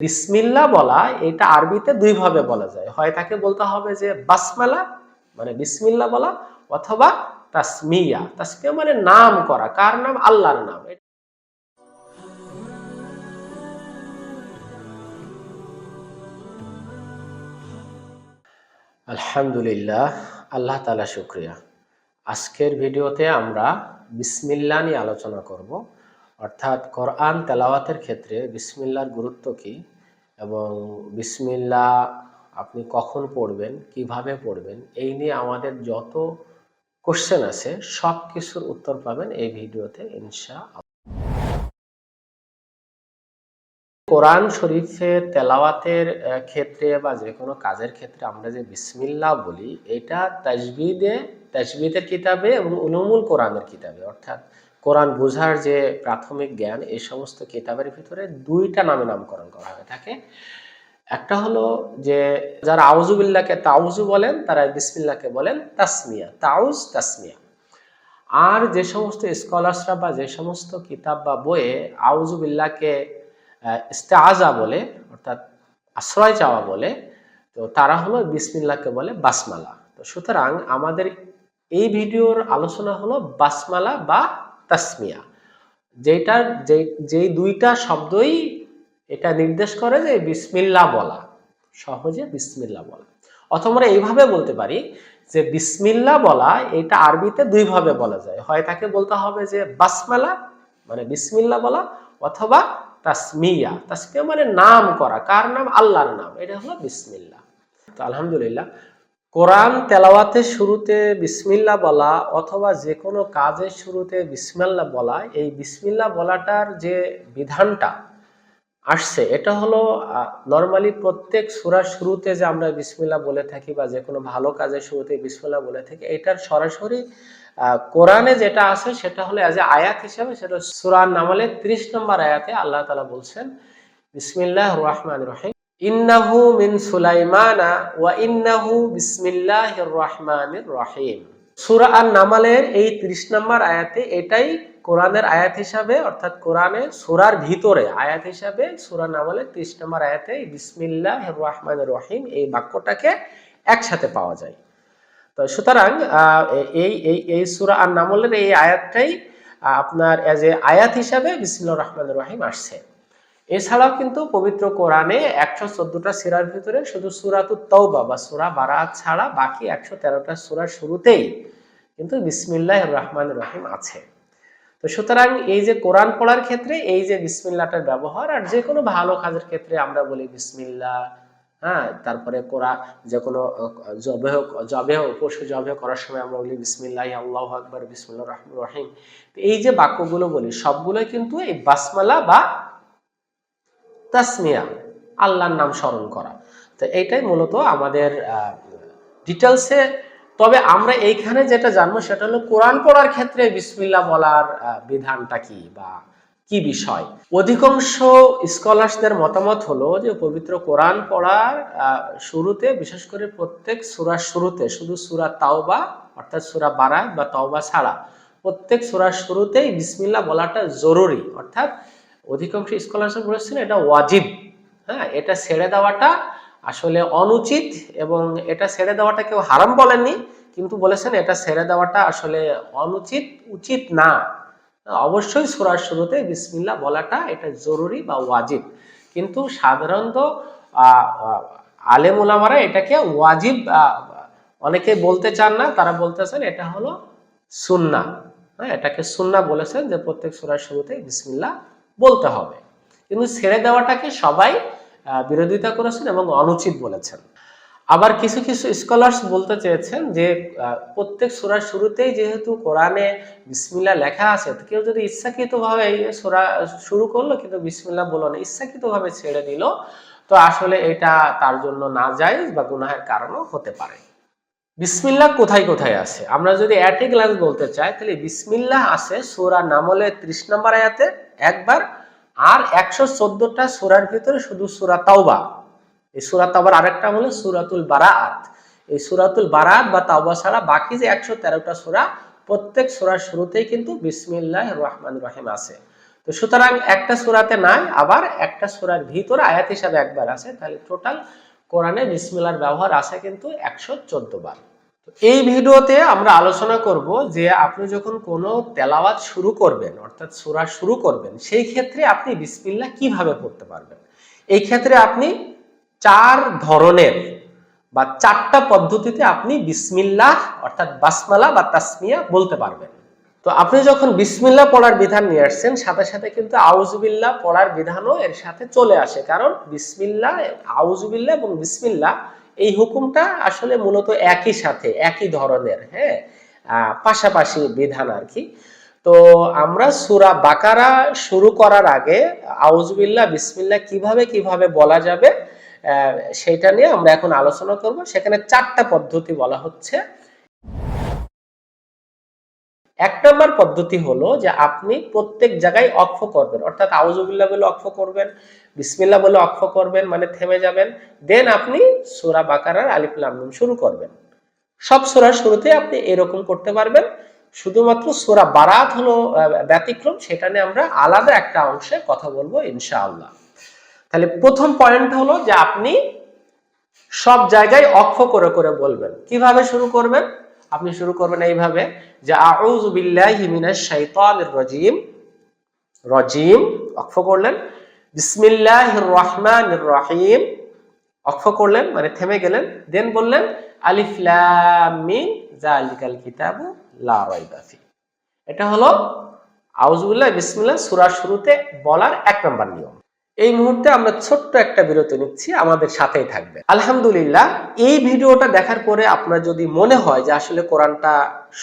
বিসমিল্লাহ বলা এটা আরবিতে দুই ভাবে বলা যায়, হয় তাকে বলতে হবে যে বাসমালা মানে বিসমিল্লাহ বলা, অথবা তাসমিয়া। তাসমিয়া মানে নাম করা, কার নাম? আল্লাহর নাম। আলহামদুলিল্লাহ, আল্লাহ তাআলা শুকরিয়া। আজকের ভিডিওতে আমরা বিসমিল্লাহ নিয়ে আলোচনা করব, অর্থাৎ কোরআন তেলাওয়াতের ক্ষেত্রে বিসমিল্লাহর গুরুত্ব কি এবং বিসমিল্লাহ আপনি কখন পড়বেন, কিভাবে পড়বেন, এই নিয়ে আমাদের যত কোশ্চেন আছে সব কিছুর উত্তর পাবেন এই ভিডিওতে ইনশাআল্লাহ। কোরআন শরীফের তেলাওয়াতের ক্ষেত্রে বা যে কোনো কাজের ক্ষেত্রে আমরা যে বিসমিল্লাহ বলি, এটা তাজবিদের কিতাবে এবং উলুমুল কোরআনের কিতাবে, অর্থাৎ কোরআন বোঝার যে প্রাথমিক জ্ঞান, এই সমস্ত কিতাবের ভিতরে দুইটা নামে নামকরণ করা হয়ে থাকে। একটা হলো যে যারা আউযুবিল্লাহকে তাউযু বলেন, তারা বিসমিল্লাহকে বলেন তাসমিয়া, তাউজ তাসমিয়া। আর যে সমস্ত স্কলার্সরা বা যে সমস্ত কিতাব বা বইয়ে আউযুবিল্লাহকে ইস্তেআযা বলে, অর্থাৎ আশ্রয় চাওয়া বলে, তো তারা হলো বিসমিল্লাহকে বলে বাসমালা। তো সুতরাং আমাদের এই ভিডিওর আলোচনা হলো বাসমালা বা তাসমিয়া, যেটার যেই দুইটা শব্দই এটা নির্দেশ করে যে বিসমিল্লাহ বলা, সহজে বিসমিল্লাহ বলা। অথবা আমরা এইভাবে বলতে পারি যে বিসমিল্লাহ বলা এটা আরবিতে দুই ভাবে বলা যায়, হয় তাকে বলতে হবে যে বাসমালা মানে বিসমিল্লাহ বলা, অথবা তাসমিয়া। তাসমিয়া মানে নাম করা, কার নাম? আল্লাহর নাম, এটা হলো বিসমিল্লাহ। তো আলহামদুলিল্লাহ, কোরআন তেলাওয়াতের শুরুতে বিসমিল্লাহ বলা অথবা যে কোনো কাজের শুরুতে বিসমিল্লাহ বলা, এই বিসমিল্লাহ বলাটার যে বিধানটা আসছে, এটা হলো নরমালি প্রত্যেক সূরার শুরুতে যে আমরা বিসমিল্লাহ বলে থাকি বা যে কোনো ভালো কাজের শুরুতে বিসমিল্লাহ বলে থাকি, এটার সরাসরি কোরআনে যেটা আছে সেটা হলো এজ এ আয়াত হিসাবে, সেটা সূরা নামলের 30 নম্বর আয়াতে আল্লাহ তাআলা বলছেন বিসমিল্লাহির রহমানির রহিম, ইন্নাহু মিন সুলাইমানা ওয়া ইন্নাহু বিসমিল্লাহির রহমানির রহিম। সূরা আন-নামলের এই 30 নম্বর আয়াতে এটাই কোরআনের আয়াত হিসাবে, অর্থাৎ কোরআনে সূরার ভিতরে আয়াত হিসাবে সূরা নামলের 30 নম্বর আয়াতে বিসমিল্লাহির রহমানির রহিম এই বাক্যটাকে একসাথে পাওয়া যায়। তো সুতরাং এই এই এই সূরা আন-নামলের এই আয়াতটাই আপনার এজ এ আয়াত হিসাবে বিসমিল্লাহির রহমানির রহিম আসছে। এছাড়াও কিন্তু পবিত্র কোরআনে 114টা সূরার ভিতরে শুধু সূরাতুত তাওবা বা সূরা বারাত ছাড়া বাকি 113টা সূরার শুরুতেই কিন্তু বিসমিল্লাহির রহমানির রহিম আছে। তো সুতরাং এই যে কোরআন পড়ার ক্ষেত্রে এই যে বিসমিল্লাহটার ব্যবহার, আর যে কোনো ভালো কাজের ক্ষেত্রে আমরা বলি বিসমিল্লাহ, হ্যাঁ, তারপরে যে কোনো জবেহ পশু জবেহ করার সময় আমরা বলি বিসমিল্লাহি আল্লাহু আকবার, বিসমিল্লাহির রহমানির রহিম। তো এই যে বাক্যগুলো বলি সবগুলোই কিন্তু এই বাসমালা বা তাসমিয়া, আল্লাহর নাম স্মরণ করা। তো এইটাই মূলত আমাদের ডিটেলসে। তবে আমরা এইখানে যেটা জানবো সেটা হলো কোরআন পড়ার ক্ষেত্রে বিসমিল্লাহ বলার বিধানটা কি বা কি বিষয়। অধিকাংশ স্কলার্সদের মতামত হলো যে পবিত্র কোরআন পড়ার শুরুতে, বিশেষ করে প্রত্যেক সূরার শুরুতে, শুধু সূরা তাওবা অর্থাৎ সূরা বারাত বা তাওবা ছাড়া প্রত্যেক সূরার শুরুতেই বিসমিল্লাহ বলাটা জরুরি, অর্থাৎ অধিকাংশ স্কলার্স বলেছেন এটা ওয়াজিব। হ্যাঁ, এটা ছেড়ে দেওয়াটা আসলে অনুচিত, এবং এটা ছেড়ে দেওয়াটা কেউ হারাম বলেননি, কিন্তু বলেছেন এটা ছেড়ে দেওয়াটা আসলে অনুচিত, উচিত না। অবশ্যই সূরার শুরুতে বিসমিল্লাহ বলাটা এটা জরুরি বা ওয়াজিব, কিন্তু সাধারণত আলেম ওলামারা এটাকে ওয়াজিব অনেকে বলতে চান না, তারা বলতেছেন এটা হলো সুন্নাহ। হ্যাঁ, এটাকে সুন্নাহ বলেছেন যে প্রত্যেক সূরার শুরুতে বিসমিল্লাহ বলতে হবে, কিন্তু ছেড়ে দেওয়াটাকে সবাই বিরোধিতা করেছেন এবং অনুচিত বলেছেন। আবার কিছু কিছু স্কলার্স বলতে চেয়েছেন যে প্রত্যেক সূরার শুরুতেই যেহেতু কোরআনে বিসমিল্লাহ লেখা আছে, তো কেউ যদি ইচ্ছাকৃতভাবে এই সূরা শুরু করলো কিন্তু বিসমিল্লাহ বলল না, ইচ্ছাকৃতভাবে ছেড়ে দিল, তো আসলে এটা তার জন্য নাজায়েজ বা গুনাহের কারণও হতে পারে। বিসমিল্লাহ কোথায় কোথায় আছে আমরা যদি এট এ গ্লান্স বলতে চাই, তাহলে বিসমিল্লাহ আছে সূরা নামলের 30 নম্বর আয়াতে একবার, আর 114টা সূরার ভিতরে শুধু সূরা তাওবা। এই সূরা তাওবার আরেকটা হলো সূরাতুল বারাআত। এই সূরাতুল বারাআত বা তাওবা ছাড়া বাকি যে 113টা সূরা, প্রত্যেক সূরার শুরুতেই কিন্তু বিসমিল্লাহির রহমানির রহিম আছে। তো তো সুতরাং একটা সূরাতে নাই, আবার একটা সূরার ভিতরে আয়াত হিসাবে একবার আছে, তাহলে টোটাল কোরআনে বিসমিল্লাহর ব্যবহার আছে কিন্তু 114 বার। এই ভিডিওতে আমরা আলোচনা করব যে আপনি যখন কোনো তেলাওয়াত শুরু করবেন, অর্থাৎ সূরা শুরু করবেন, সেই ক্ষেত্রে আপনি বিসমিল্লাহ কিভাবে পড়তে পারবেন। এই ক্ষেত্রে আপনি 4 ধরনের বা 4টা পদ্ধতিতে আপনি বিসমিল্লাহ অর্থাৎ বাসমালা বা তাসমিয়া বলতে পারবেন। তো আপনি যখন বিসমিল্লাহ পড়ার বিধান নিয়ে আসছেন, সাথে সাথে কিন্তু আউযুবিল্লাহ পড়ার বিধানও এর সাথে চলে আসে, কারণ বিসমিল্লাহ, আউযুবিল্লাহ এবং বিসমিল্লাহ এই হুকুমটা আসলে মূলত একই সাথে একই ধরনের, হ্যাঁ, পাশাপাশি বিধান আর কি। তো আমরা সূরা বাকারা শুরু করার আগে আউযুবিল্লাহ বিসমিল্লাহ কিভাবে বলা যাবে সেটা নিয়ে আমরা এখন আলোচনা করব। সেখানে 4টা পদ্ধতি বলা হচ্ছে। 1 নম্বর পদ্ধতি হলো যে আপনি প্রত্যেক জায়গায় ওয়াকফ করবেন, অর্থাৎ আউযুবিল্লাহ বলে ওয়াকফ করবেন, বিসমিল্লাহ বলে ওয়াকফ করবেন, মানে থেমে যাবেন, দেন আপনি সূরা বাকারার আলিফ লাম মিম শুরু করবেন। সব সূরার শুরুতে আপনি এরকম করতে পারবেন। শুধুমাত্র সূরা বারাত হলো ব্যতিক্রম, সেটা নিয়ে আমরা আলাদা একটা অংশে কথা বলবো ইনশাআল্লাহ। তাহলে প্রথম পয়েন্ট হলো যে আপনি সব জায়গায় ওয়াকফ করে করে বলবেন। কিভাবে শুরু করবেন? আপনি শুরু করবেন এইভাবে যে আউযু বিল্লাহি মিনাশ শাইতানির রাজিম, রাজিম ওয়াকফ করলেন, বিসমিল্লাহির রহমানির রহিম ওয়াকফ করলেন, মানে থেমে গেলেন, দেন বললেন আলিফ লাম মিম যালিকাল কিতাবু লা রাইবা ফি। এটা হলো আউযু বিল্লাহি বিসমিল্লাহ সূরার শুরুতে বলার 1 নম্বর নিয়ম। এই মুহূর্তে আমরা ছোট্ট একটা বিরতি নিচ্ছি, আমাদের সাথেই থাকবেন। আলহামদুলিল্লাহ, এই ভিডিওটা দেখার পরে আপনার যদি মনে হয় যে আসলে কোরআনটা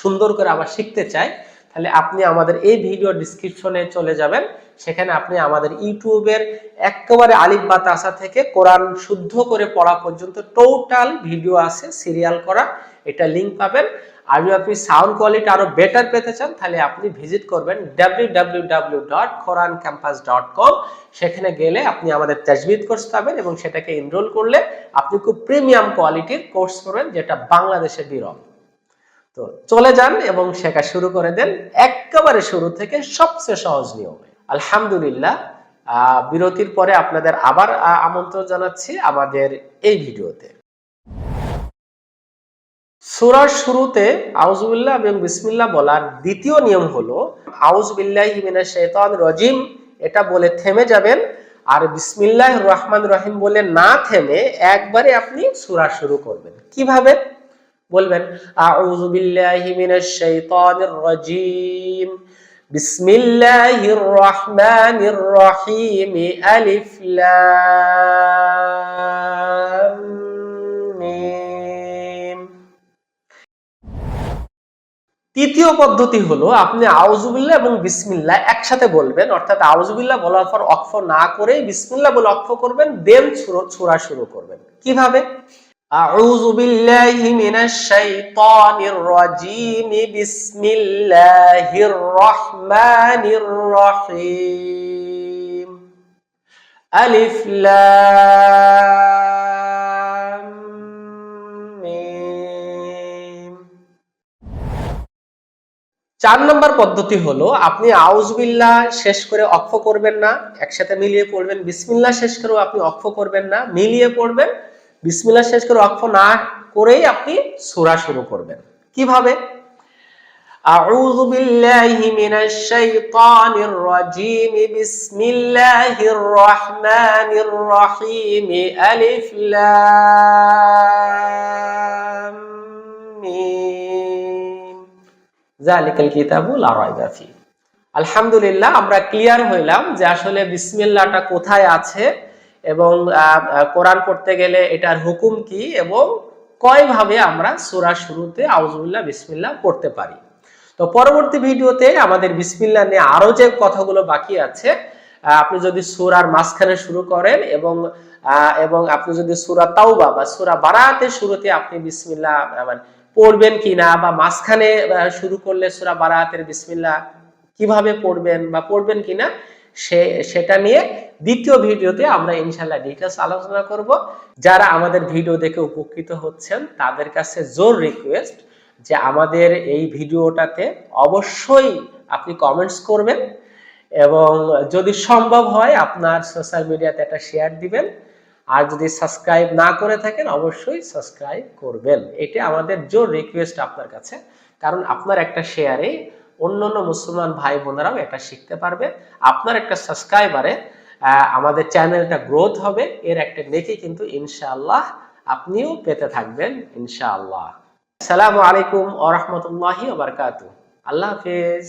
সুন্দর করে আবার শিখতে চাই, তাহলে আপনি আমাদের এই ভিডিও ডেসক্রিপশনে চলে যাবেন। সেখানে আপনি আমাদের ইউটিউবের একেবারে আলিফ বা তাসা থেকে কোরআন শুদ্ধ করে পড়া পর্যন্ত টোটাল ভিডিও আছে সিরিয়াল করা, এটা লিংক পাবেন। আর যদি আপনি সাউন্ড কোয়ালিটি আরো বেটার পেতে চান, তাহলে আপনি ভিজিট করবেন www.qurancampus.com। সেখানে গেলে আপনি আমাদের তাজবিদ কোর্স পাবেন এবং সেটাকে এনরোল করলে আপনি খুব প্রিমিয়াম কোয়ালিটির কোর্স পাবেন, যেটা বাংলাদেশে বিরল। তো চলে যান এবং শেখা শুরু করে দেন একেবারে শুরু থেকে সবচেয়ে সহজ নিয়মে। আলহামদুলিল্লাহ, বিরতির পরে আপনাদের আবার আমন্ত্রণ জানাচ্ছি আমাদের এই ভিডিওতে। সূরার শুরুতে আউযুবিল্লাহ এবং বিসমিল্লাহ বলার দ্বিতীয় নিয়ম হলো আউযু বিল্লাহি মিনাশ শাইতানির রাজিম এটা বলে থেমে যাবেন, আর বিসমিল্লাহির রহমানির রহিম বলে না থেমে একবারে আপনি সূরা শুরু করবেন। কিভাবে বলবেন? আউযু বিল্লাহি মিনাশ শাইতানির রাজিম, বিসমিল্লাহির রহমানির রহিম, আলিফ লাম মিম। তৃতীয় পদ্ধতি হলো আপনি আউযুবিল্লাহ এবং বিসমিল্লাহ একসাথে বলবেন, অর্থাৎ আউযুবিল্লাহ বলার পর ওয়াকফ না করে বিসমিল্লাহ বলে ওয়াকফ করবেন, দেন সূরা শুরু করবেন। কিভাবে? আউযু বিল্লাহি মিনাশ শাইতানির রাজিম, বিসমিল্লাহির রহমানির রহিম, আলিফ লাম মিম। 4 নম্বর পদ্ধতি হলো আপনি আউযুবিল্লাহ শেষ করে ওয়াকফ করবেন না, একসাথে মিলিয়ে পড়বেন। বিসমিল্লাহ শেষ করেও আপনি ওয়াকফ করবেন না, মিলিয়ে পড়বেন। বিসমিল্লাহ শেষ করে ওয়াকফ না করেই আপনি সূরা শুরু করবেন। কিভাবে? আউযু বিল্লাহি মিনাশ শাইতানির রাজিম, বিসমিল্লাহির রহমানির রহিম, আলিফ লাম মিম যালিকাল কিতাবু লা রাইবা ফি। আলহামদুলিল্লাহ, আমরা ক্লিয়ার হইলাম যে আসলে বিসমিল্লাহটা কোথায় আছে এবং কোরআন পড়তে গেলে এটার হুকুম কি এবং কয়ভাবে আমরা সূরা শুরুতে আউযুবিল্লাহ বিসমিল্লাহ পড়তে পারি। তো পরবর্তী ভিডিওতে আমাদের বিসমিল্লাহ নিয়ে আরো যে কথাগুলো বাকি আছে, আপনি যদি সূরার মাঝখানে শুরু করেন এবং আপনি যদি সূরা তাওবা বা সূরা বারাতের শুরুতে আপনি বিসমিল্লাহ পড়বেন কিনা, বা মাঝখানে শুরু করলে সূরা বারাতের বিসমিল্লাহ কিভাবে পড়বেন বা পড়বেন কিনা, সেটা নিয়ে দ্বিতীয় ভিডিওতে আমরা ইনশাআল্লাহ ডিটেইলস আলোচনা করব। যারা আমাদের ভিডিও দেখে উপকৃত হচ্ছেন তাদের কাছে জোর রিকোয়েস্ট যে আমাদের এই ভিডিওটাতে অবশ্যই আপনি কমেন্টস করবেন এবং যদি সম্ভব হয় আপনার সোশ্যাল মিডিয়াতে একটা শেয়ার দিবেন। আর যদি সাবস্ক্রাইব না করে থাকেন অবশ্যই সাবস্ক্রাইব করবেন। এটা আমাদের জোর রিকোয়েস্ট আপনার কাছে, কারণ আপনার একটা শেয়ারে অন্যান্য মুসলমান ভাই বোনেরাও এটা শিখতে পারবে। আপনার একটা সাবস্ক্রাইবারে আমাদের চ্যানেলটা গ্রোথ হবে, এর একটা নেকি কিন্তু ইনশাআল্লাহ আপনিও পেতে থাকবেন ইনশাআল্লাহ। আসসালামু আলাইকুম ওয়া রাহমাতুল্লাহি ওয়া বারাকাতুহু। আল্লাহ হাফেজ।